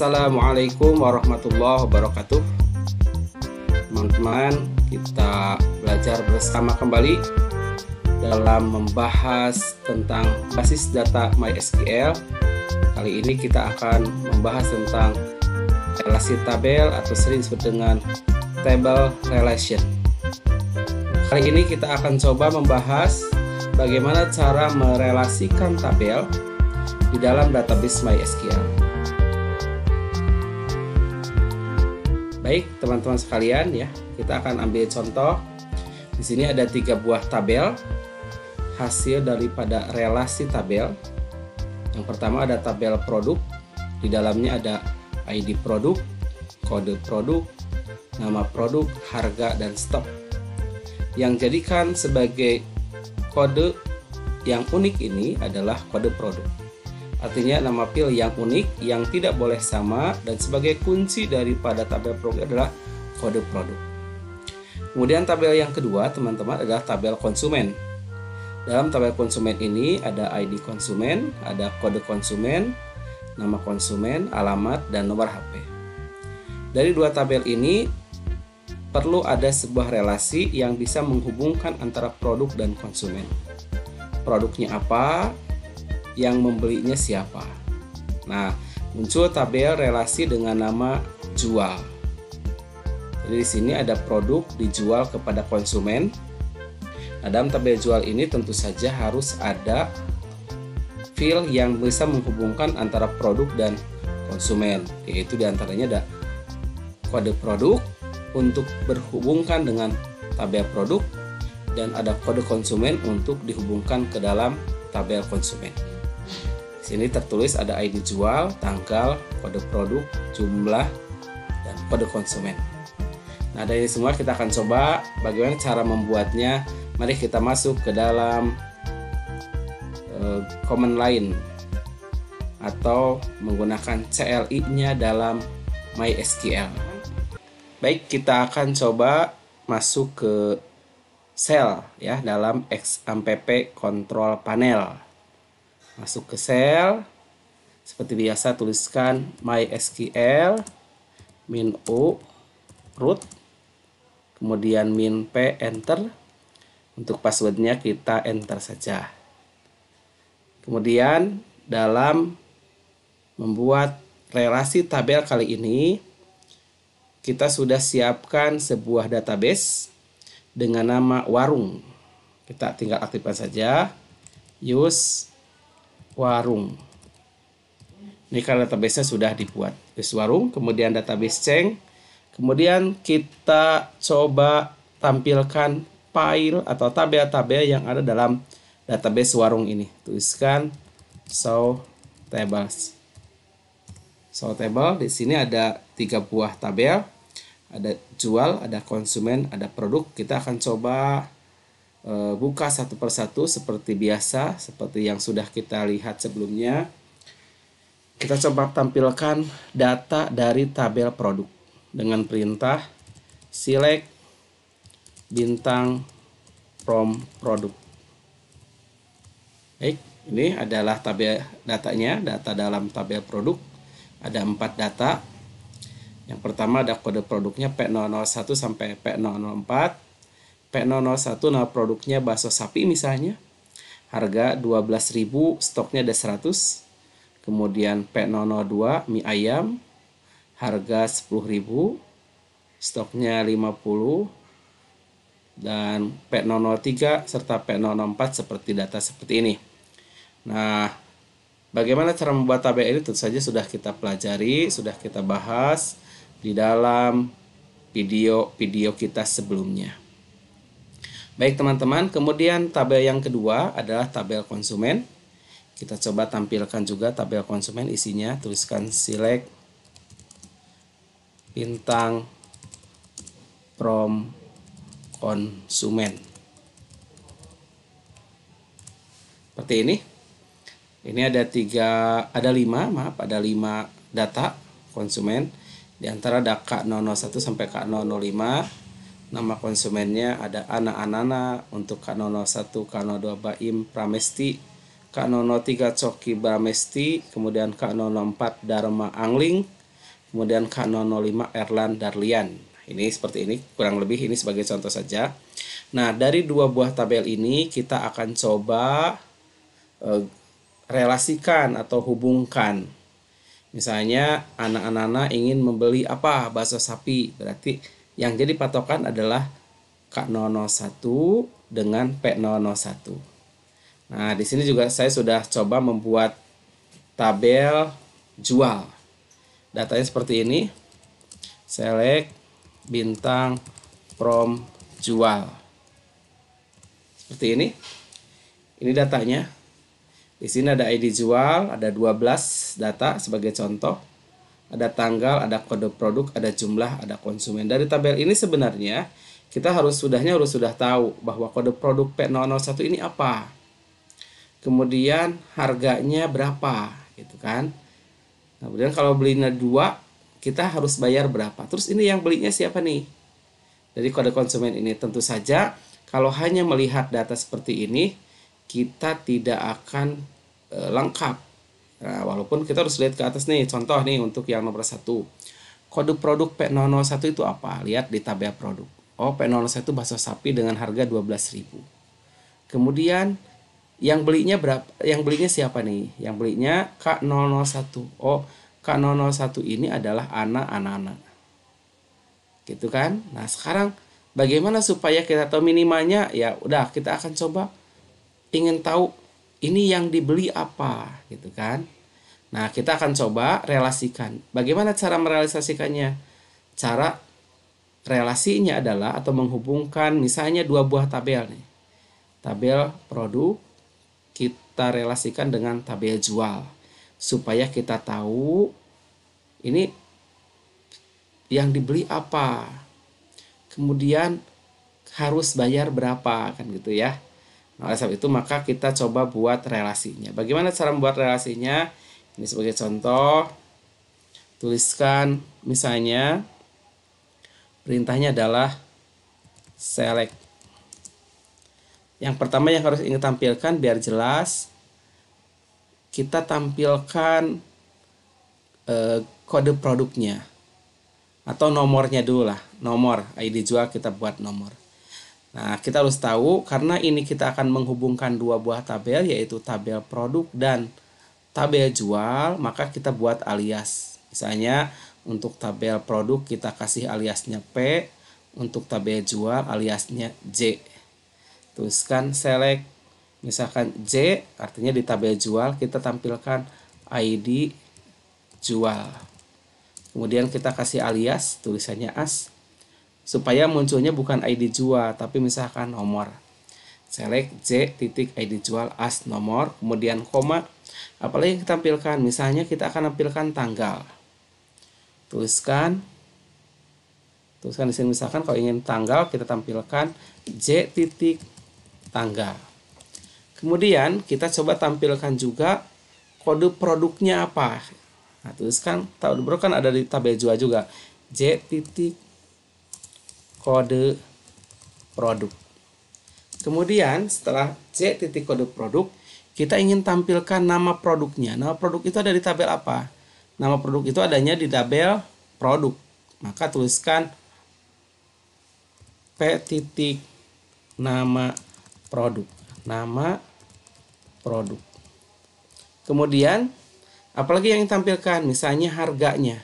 Assalamualaikum warahmatullahi wabarakatuh. Teman-teman, kita belajar bersama kembali dalam membahas tentang basis data MySQL. Kali ini kita akan membahas tentang relasi tabel atau sering disebut dengan table relation. Kali ini kita akan coba membahas bagaimana cara merelasikan tabel di dalam database MySQL. Baik, teman-teman sekalian, ya, kita akan ambil contoh. Di sini ada 3 buah tabel hasil daripada relasi tabel. Yang pertama ada tabel produk, di dalamnya ada ID produk, kode produk, nama produk, harga, dan stok. Yang jadikan sebagai kode yang unik ini adalah kode produk. Artinya nama pil yang unik, yang tidak boleh sama, dan sebagai kunci daripada tabel produk adalah kode produk. Kemudian tabel yang kedua, teman-teman, adalah tabel konsumen. Dalam tabel konsumen ini ada ID konsumen, ada kode konsumen, nama konsumen, alamat, dan nomor HP. Dari 2 tabel ini perlu ada sebuah relasi yang bisa menghubungkan antara produk dan konsumen. Produknya apa? Yang membelinya siapa. Nah, muncul tabel relasi dengan nama jual. Jadi di sini ada produk dijual kepada konsumen. Nah, dalam tabel jual ini tentu saja harus ada field yang bisa menghubungkan antara produk dan konsumen, yaitu diantaranya ada kode produk untuk berhubungkan dengan tabel produk, dan ada kode konsumen untuk dihubungkan ke dalam tabel konsumen. Di sini tertulis ada ID jual, tanggal, kode produk, jumlah, dan kode konsumen. Nah, dari semua kita akan coba bagaimana cara membuatnya. Mari kita masuk ke dalam command line atau menggunakan CLI-nya dalam MySQL. Baik, kita akan coba masuk ke cell, ya, dalam XAMPP control panel. Masuk ke cell, seperti biasa tuliskan MySQL -o root, kemudian -p enter. Untuk passwordnya kita enter saja. Kemudian dalam membuat relasi tabel kali ini, kita sudah siapkan sebuah database dengan nama warung. Kita tinggal aktifkan saja use warung. Ini karena database-nya sudah dibuat. Use warung, kemudian database change. Kemudian kita coba tampilkan file atau tabel-tabel yang ada dalam database warung ini. Tuliskan show tables. Show table, di sini ada 3 buah tabel. Ada jual, ada konsumen, ada produk. Kita akan coba buka satu persatu seperti biasa, seperti yang sudah kita lihat sebelumnya. Kita coba tampilkan data dari tabel produk dengan perintah select bintang from produk. Baik, ini adalah tabel datanya, data dalam tabel produk. Ada 4 data. Yang pertama ada kode produknya P001 sampai P004. P001 nama produknya bakso sapi misalnya. Harga 12.000, stoknya ada 100. Kemudian P002 mie ayam. Harga 10.000, stoknya 50. Dan P003 serta P004 seperti data seperti ini. Nah, bagaimana cara membuat tabel ini tentu saja sudah kita pelajari, sudah kita bahas di dalam video-video kita sebelumnya. Baik teman-teman, kemudian tabel yang kedua adalah tabel konsumen. Kita coba tampilkan juga tabel konsumen, isinya tuliskan select bintang from konsumen. Seperti ini. Ini ada 5 data konsumen. Di antara ada K001 sampai K005. Nama konsumennya ada Ana Anana, untuk K001 K02 Baim Pramesti, K003 Coki Bramesti, kemudian K004 Dharma Angling, kemudian K005 Erlan Darlian. Ini seperti ini, kurang lebih ini sebagai contoh saja. Nah, dari dua buah tabel ini kita akan coba relasikan atau hubungkan. Misalnya anak-anak ingin membeli apa? Bakso sapi. Berarti yang jadi patokan adalah K001 dengan P001. Nah, di sini juga saya sudah coba membuat tabel jual. Datanya seperti ini. Select bintang from jual. Seperti ini. Ini datanya. Di sini ada ID jual, ada 12 data sebagai contoh. Ada tanggal, ada kode produk, ada jumlah, ada konsumen. Dari tabel ini sebenarnya kita harus sudah tahu bahwa kode produk P001 ini apa. Kemudian harganya berapa, gitu kan. Kemudian kalau belinya 2, kita harus bayar berapa. Terus ini yang belinya siapa nih? Dari kode konsumen ini tentu saja kalau hanya melihat data seperti ini kita tidak akan lengkap. Nah, walaupun kita harus lihat ke atas nih, contoh nih untuk yang nomor 1. Kode produk P001 itu apa? Lihat di tabel produk. Oh, P001 bakso sapi dengan harga 12.000. Kemudian yang belinya berapa? Yang belinya siapa nih? Yang belinya K001. Oh, K001 ini adalah anak-anak. Gitu kan? Nah, sekarang bagaimana supaya kita tahu minimalnya? Ya udah, kita akan coba ingin tahu ini yang dibeli apa, gitu kan. Nah, kita akan coba relasikan. Bagaimana cara merealisasikannya? Cara relasinya adalah atau menghubungkan misalnya dua buah tabel nih. Tabel produk kita relasikan dengan tabel jual supaya kita tahu ini yang dibeli apa. Kemudian harus bayar berapa, kan gitu ya. Nah, oleh sebab itu maka kita coba buat relasinya. Bagaimana cara membuat relasinya? Ini sebagai contoh. Tuliskan misalnya perintahnya adalah select. Yang pertama yang harus ingin tampilkan biar jelas, kita tampilkan kode produknya atau nomornya dulu lah. Nomor ID jual kita buat nomor. Nah, kita harus tahu karena ini kita akan menghubungkan dua buah tabel yaitu tabel produk dan tabel jual, maka kita buat alias. Misalnya untuk tabel produk kita kasih aliasnya P, untuk tabel jual aliasnya J. Tuliskan select misalkan J, artinya di tabel jual kita tampilkan ID jual. Kemudian kita kasih alias, tulisannya as, supaya munculnya bukan ID jual tapi misalkan nomor. Select J titik ID jual as nomor, kemudian koma. Apalagi yang kita tampilkan, misalnya kita akan tampilkan tanggal. Tuliskan di sini misalkan kalau ingin tanggal kita tampilkan J titik tanggal. Kemudian kita coba tampilkan juga kode produknya apa. Nah, tuliskan kode produk kan ada di tabel jual juga. J titik kode produk. Kemudian setelah J titik kode produk, kita ingin tampilkan nama produknya. Nama produk itu ada di tabel apa? Nama produk itu adanya di tabel produk. Maka tuliskan P titik nama produk. Nama produk. Kemudian apalagi yang ditampilkan? Misalnya harganya.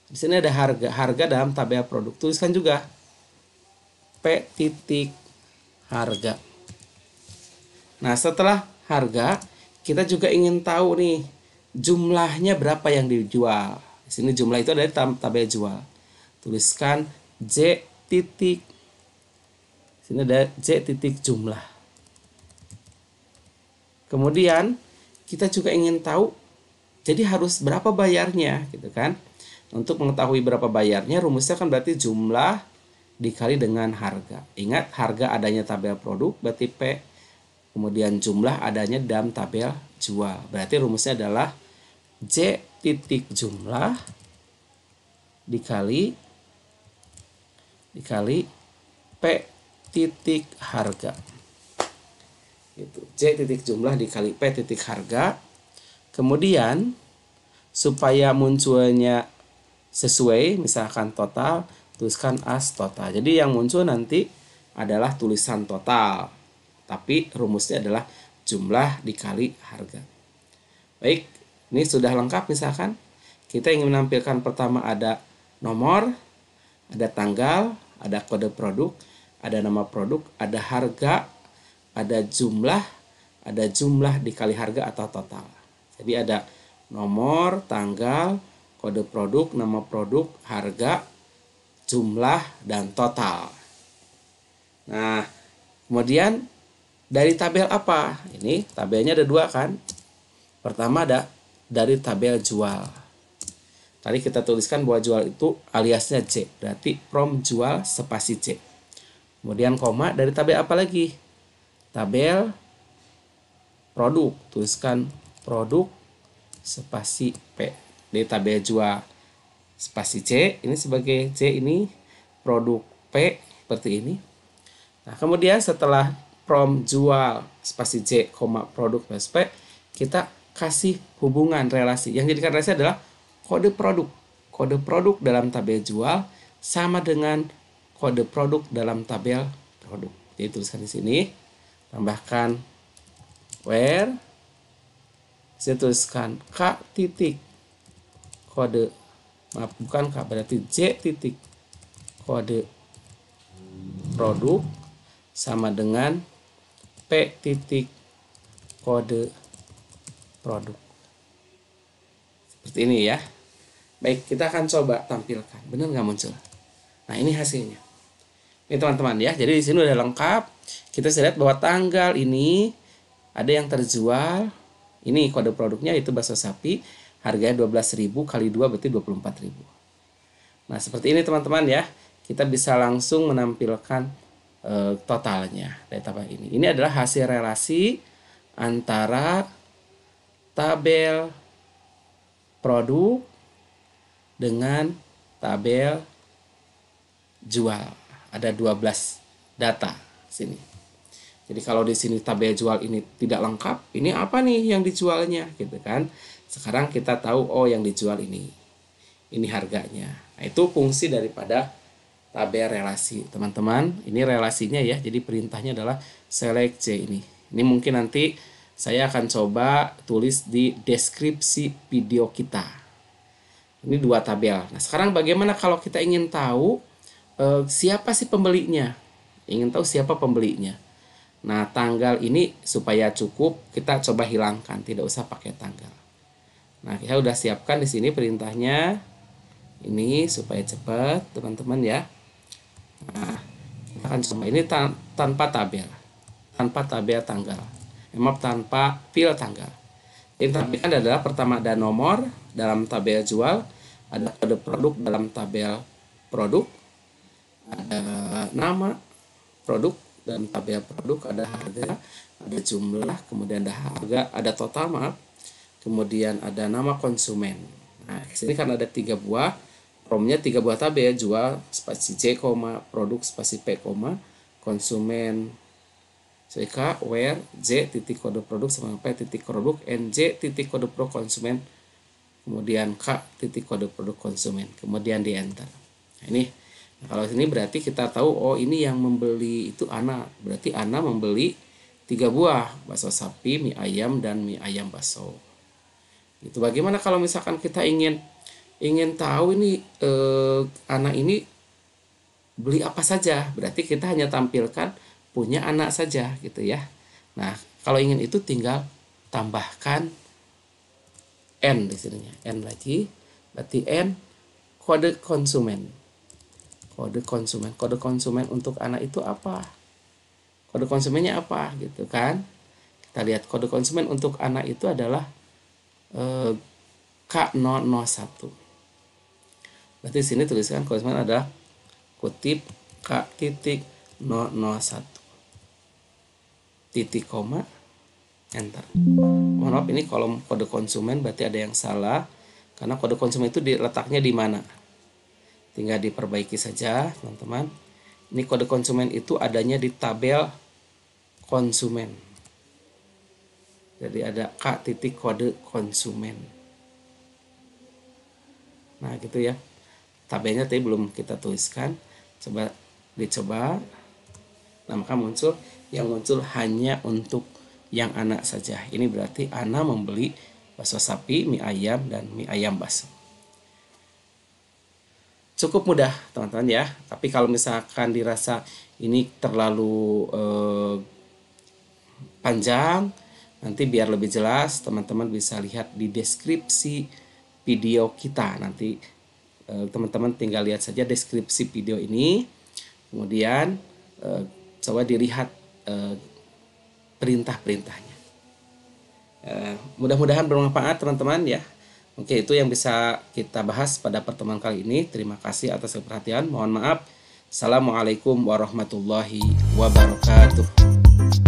Di sini ada harga dalam tabel produk. Tuliskan juga P titik harga. Nah, setelah harga, kita juga ingin tahu nih jumlahnya berapa yang dijual. Di sini jumlah itu ada di tabel jual. Tuliskan J titik. Di sini ada J titik jumlah. Kemudian kita juga ingin tahu jadi harus berapa bayarnya, gitu kan? Untuk mengetahui berapa bayarnya, rumusnya kan berarti jumlah dikali dengan harga. Ingat, harga adanya tabel produk, berarti P. Kemudian jumlah adanya dalam tabel jual. Berarti rumusnya adalah J titik jumlah dikali P titik harga. Itu J titik jumlah dikali P titik harga. Kemudian supaya munculnya sesuai, misalkan total, tuliskan as total. Jadi yang muncul nanti adalah tulisan total, tapi rumusnya adalah jumlah dikali harga. Baik, ini sudah lengkap. Misalkan kita ingin menampilkan pertama ada nomor, ada tanggal, ada kode produk, ada nama produk, ada harga, ada jumlah dikali harga atau total. Jadi ada nomor, tanggal, kode produk, nama produk, harga, jumlah, dan total. Nah, kemudian dari tabel apa? Ini tabelnya ada dua kan? Pertama ada dari tabel jual. Tadi kita tuliskan bahwa jual itu aliasnya J, berarti from jual spasi J. Kemudian koma dari tabel apa lagi? Tabel produk, tuliskan produk spasi P. Di tabel jual spasi C, ini sebagai C ini produk P seperti ini. Nah, kemudian setelah from jual spasi J, produk spasi P, kita kasih hubungan relasi. Yang jadikan relasi adalah kode produk. Kode produk dalam tabel jual sama dengan kode produk dalam tabel produk. Jadi tuliskan di sini, tambahkan where, saya tuliskan K titik kode, maaf bukan K, berarti J titik kode produk sama dengan P titik kode produk. Seperti ini ya. Baik, kita akan coba tampilkan. Benar nggak muncul? Nah, ini hasilnya. Ini teman-teman ya. Jadi di sini udah lengkap. Kita bisa lihat bahwa tanggal ini ada yang terjual. Ini kode produknya itu bakso sapi. Harganya 12.000 kali 2 berarti 24.000. Nah, seperti ini teman-teman ya. Kita bisa langsung menampilkan totalnya dari tabel ini. Ini adalah hasil relasi antara tabel produk dengan tabel jual. Ada 12 data sini. Jadi kalau di sini tabel jual ini tidak lengkap, ini apa nih yang dijualnya gitu kan. Sekarang kita tahu oh yang dijual ini. Ini harganya. Nah, itu fungsi daripada tabel relasi, teman-teman. Ini relasinya ya. Jadi perintahnya adalah select J ini. Ini mungkin nanti saya akan coba tulis di deskripsi video kita. Ini dua tabel. Nah, sekarang bagaimana kalau kita ingin tahu siapa sih pembelinya? Ingin tahu siapa pembelinya. Nah, tanggal ini supaya cukup kita coba hilangkan, tidak usah pakai tanggal. Nah, kita udah siapkan di sini perintahnya. Ini supaya cepat, teman-teman ya. Nah, kita akan coba ini tanpa tabel. Tanpa tabel tanggal. Maaf, tanpa pil tanggal. Yang ditampilkan adalah pertama ada nomor dalam tabel jual, ada kode produk dalam tabel produk, ada nama produk dalam tabel produk, ada harga, ada jumlah, kemudian ada harga, ada total maaf, kemudian ada nama konsumen. Nah, di sini kan ada 3 buah, romnya 3 buah tabel, jual spasi J, produk spasi P, konsumen CK where J titik kode produk sama P titik produk NJ titik kode produk konsumen, kemudian K titik kode produk konsumen, kemudian di enter. Nah, ini kalau ini berarti kita tahu oh ini yang membeli itu Ana, berarti Ana membeli 3 buah bakso sapi, mie ayam, dan mie ayam bakso. Itu bagaimana kalau misalkan kita ingin tahu ini Ana ini beli apa saja, berarti kita hanya tampilkan punya anak saja gitu ya. Nah, kalau ingin itu tinggal tambahkan N di sininya. N lagi. Berarti N kode konsumen. Kode konsumen. Kode konsumen untuk anak itu apa? Kode konsumennya apa gitu kan? Kita lihat kode konsumen untuk anak itu adalah K001. Berarti di sini tuliskan konsumen adalah kutip K.001. Titik koma enter. Mohon maaf, ini kolom kode konsumen berarti ada yang salah karena kode konsumen itu diletaknya di mana. Tinggal diperbaiki saja teman-teman. Ini kode konsumen itu adanya di tabel konsumen. Jadi ada K titik kode konsumen. Nah gitu ya. tabelnya tadi belum kita tuliskan. Coba dicoba. Nah, maka muncul hanya untuk yang anak saja. Ini berarti anak membeli bakso sapi, mie ayam, dan mie ayam bakso. Cukup mudah teman-teman ya. Tapi kalau misalkan dirasa ini terlalu panjang, nanti biar lebih jelas teman-teman bisa lihat di deskripsi video kita. Nanti teman-teman tinggal lihat saja deskripsi video ini, kemudian coba dilihat perintah-perintahnya. Mudah-mudahan bermanfaat teman-teman ya. Oke, itu yang bisa kita bahas pada pertemuan kali ini. Terima kasih atas perhatian. Mohon maaf. Assalamualaikum warahmatullahi wabarakatuh.